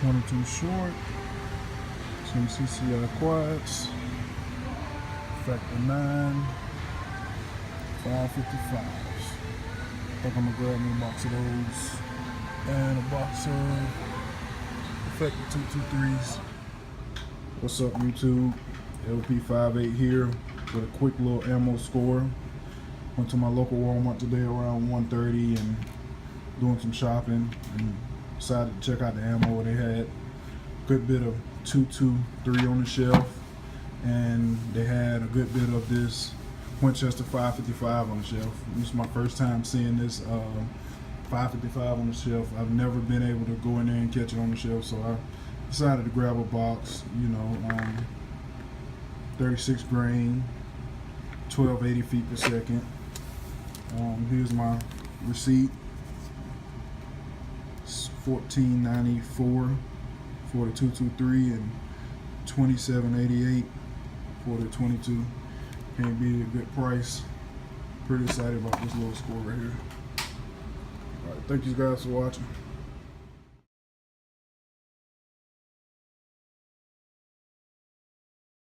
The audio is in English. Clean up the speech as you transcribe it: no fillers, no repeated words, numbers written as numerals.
22 short, some CCI quads, Perfecta 9, 555's. I think I'm gonna grab me a box of those and a box of Perfecta 223's. What's up, YouTube? LP58 here with a quick little ammo score. Went to my local Walmart today around 1:30 and doing some shopping and decided to check out the ammo. They had a good bit of 223 on the shelf, and they had a good bit of this Winchester 555 on the shelf. This is my first time seeing this 555 on the shelf. I've never been able to go in there and catch it on the shelf, so I decided to grab a box. 36 grain, 1280 feet per second. Here's my receipt. It's $14.94 for the 223 and $27.88 for the 22. Can't beat a good price. Pretty excited about this little score right here. Alright, thank you guys for watching.